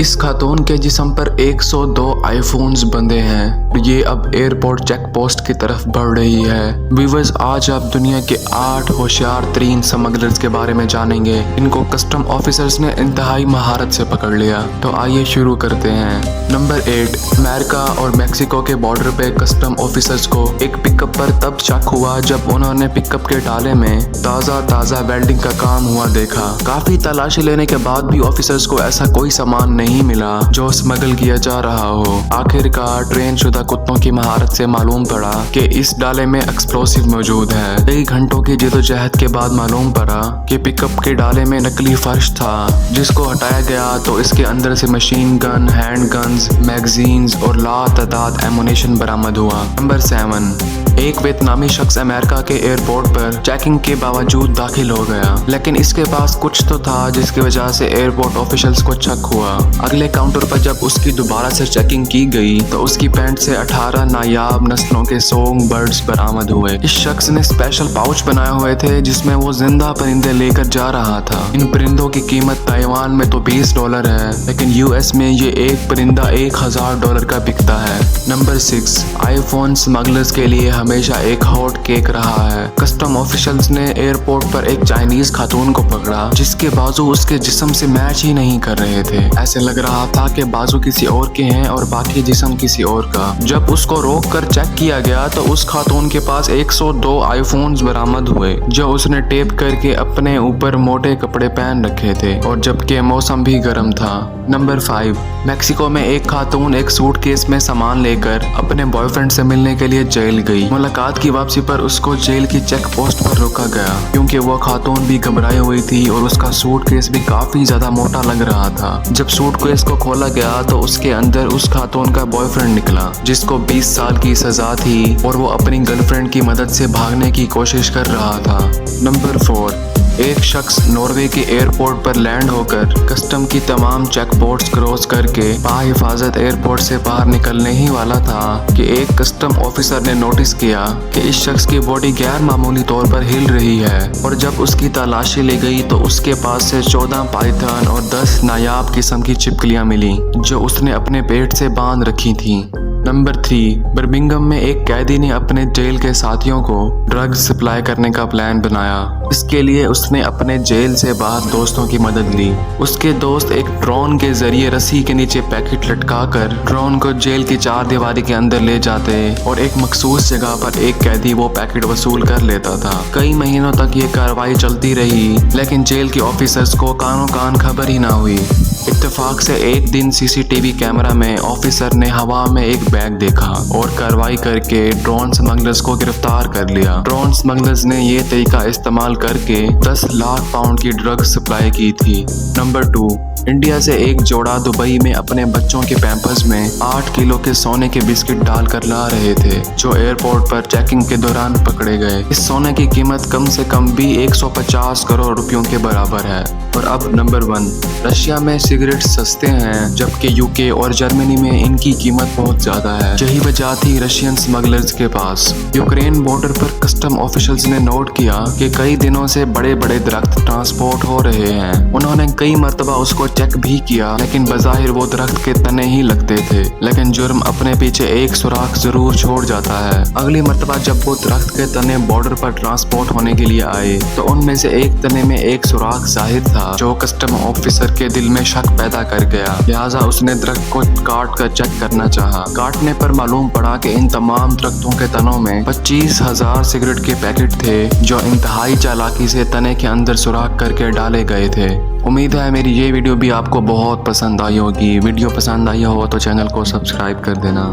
इस खातून के जिस्म पर 102 आईफोन्स बंधे हैं। ये अब एयरपोर्ट चेक पोस्ट की तरफ बढ़ रही है। व्यूअर्स, आज आप दुनिया के 8 होशियार तरीन स्मगलर्स के बारे में जानेंगे। इनको कस्टम ऑफिसर्स ने इंतहाई महारत से पकड़ लिया। तो आइए शुरू करते हैं। नंबर 8, अमेरिका और मैक्सिको के बॉर्डर पे कस्टम ऑफिसर्स को एक पिकअप पर तब शक हुआ जब उन्होंने पिकअप के डाले में ताज़ा वेल्डिंग का काम हुआ देखा। काफी तलाशी लेने के बाद भी ऑफिसर्स को ऐसा कोई सामान नहीं मिला जो स्मगल किया जा रहा हो। आखिरकार ट्रेन शुदा कुत्तों की महारत से मालूम पड़ा कि इस डाले में एक्सप्लोसिव मौजूद है। कई घंटों की जदोजहद के बाद मालूम पड़ा कि पिकअप के डाले में नकली फर्श था, जिसको हटाया गया तो इसके अंदर से machine gun, hand guns, magazines और लातादाद एमुनेशन बरामद हुआ। नंबर 7, एक वियतनामी शख्स अमेरिका के एयरपोर्ट पर चेकिंग के बावजूद दाखिल हो गया, लेकिन इसके पास कुछ तो था जिसकी वजह से एयरपोर्ट ऑफिशियल्स को शक हुआ। अगले काउंटर पर जब उसकी दोबारा से चेकिंग की गई तो उसकी पैंट से 18 नायाब नस्लों के सोंग बर्ड्स बरामद हुए। इस शख्स ने स्पेशल पाउच बनाए हुए थे जिसमें वो जिंदा परिंदे लेकर जा रहा था। इन परिंदों की कीमत ताइवान में तो $20 है, लेकिन यूएस में ये एक परिंदा $1000 का बिकता है। नंबर 6, आईफोन स्मगलर्स के लिए हमेशा एक हॉट केक रहा है। कस्टम ऑफिशियल्स ने एयरपोर्ट पर एक चाइनीज खातून को पकड़ा जिसके बाजू उसके जिस्म से मैच ही नहीं कर रहे थे। ऐसे लग रहा था कि बाजू किसी और के हैं और बाकी जिस्म किसी और का। जब उसको रोक कर चेक किया गया तो उस खातून के पास 102 आईफोन्स बरामद हुए जो उसने टेप करके अपने ऊपर मोटे कपड़े पहन रखे थे, और जबकि मौसम भी गर्म था। नंबर 5, मैक्सिको में एक खातून एक सूटकेस में सामान लेकर अपने बॉयफ्रेंड से मिलने के लिए जेल गई। मुलाकात की वापसी पर उसको जेल की चेक पोस्ट पर रोका गया क्योंकि वो खातून भी घबराई हुई थी और उसका सूटकेस भी काफी ज्यादा मोटा लग रहा था। जब सूटकेस को खोला गया तो उसके अंदर उस खातून का बॉयफ्रेंड निकला जिसको 20 साल की सजा थी और वो अपनी गर्लफ्रेंड की मदद से भागने की कोशिश कर रहा था। नंबर 4, एक शख्स नॉर्वे के एयरपोर्ट पर लैंड होकर कस्टम की तमाम चेक पोस्ट क्रॉस करके बाहिफाजत एयरपोर्ट से बाहर निकलने ही वाला था कि एक कस्टम ऑफिसर ने नोटिस किया कि इस शख्स की बॉडी गैर मामूली तौर पर हिल रही है, और जब उसकी तलाशी ली गई तो उसके पास से 14 पाइथन और 10 नायाब किस्म की छिपकलियां मिली जो उसने अपने पेट से बांध रखी थी। नंबर 3, बर्मिंघम में एक कैदी ने अपने जेल के साथियों को ड्रग्स सप्लाई करने का प्लान बनाया। इसके लिए उसने अपने जेल से बाहर दोस्तों की मदद ली। उसके दोस्त एक ड्रोन के जरिए रस्सी के नीचे पैकेट लटकाकर ड्रोन को जेल की 4 दीवारी के अंदर ले जाते और एक मखसूस जगह पर एक कैदी वो पैकेट वसूल कर लेता था। कई महीनों तक ये कार्रवाई चलती रही, लेकिन जेल के ऑफिसर्स को कानो कान खबर ही ना हुई। इत्तेफाक से एक दिन सीसीटीवी कैमरा में ऑफिसर ने हवा में एक बैग देखा और कार्रवाई करके ड्रोन स्मगलर्स को गिरफ्तार कर लिया। ड्रोन स्मगलर्स ने ये तरीका इस्तेमाल करके 10 लाख पाउंड की ड्रग्स सप्लाई की थी। नंबर 2, इंडिया से एक जोड़ा दुबई में अपने बच्चों के पैम्पर्स में 8 किलो के सोने के बिस्किट डालकर ला रहे थे जो एयरपोर्ट पर चेकिंग के दौरान पकड़े गए। इस सोने की कीमत कम से कम भी 150 करोड़ रुपयों के बराबर है। और अब नंबर 1, रशिया में सिगरेट सस्ते हैं जबकि यूके और जर्मनी में इनकी कीमत बहुत ज्यादा है। यही वजह थी रशियन स्मगलर्स के पास। यूक्रेन बॉर्डर पर कस्टम ऑफिशियल्स ने नोट किया कि कई दिनों से बड़े बड़े दरख्त ट्रांसपोर्ट हो रहे हैं। उन्होंने कई मरतबा उसको चेक भी किया, लेकिन बज़ाहिर वो दरख्त के तने ही लगते थे, लेकिन जुर्म अपने पीछे एक सुराख जरूर छोड़ जाता है। अगली मरतबा जब वो दरख्त के तने बॉर्डर पर ट्रांसपोर्ट होने के लिए आए तो उनमें से एक तने में एक सुराख जाहिर था जो कस्टम ऑफिसर के दिल में शक पैदा कर गया। लिहाजा उसने दरख्त को काट कर चेक करना चाहा। काटने पर मालूम पड़ा कि इन तमाम दरख्तों के तनों में 25,000 सिगरेट के पैकेट थे जो इंतहाई चालाकी से तने के अंदर सुराख करके डाले गए थे। उम्मीद है मेरी ये वीडियो भी आपको बहुत पसंद आई होगी। वीडियो पसंद आई हो तो चैनल को सब्सक्राइब कर देना।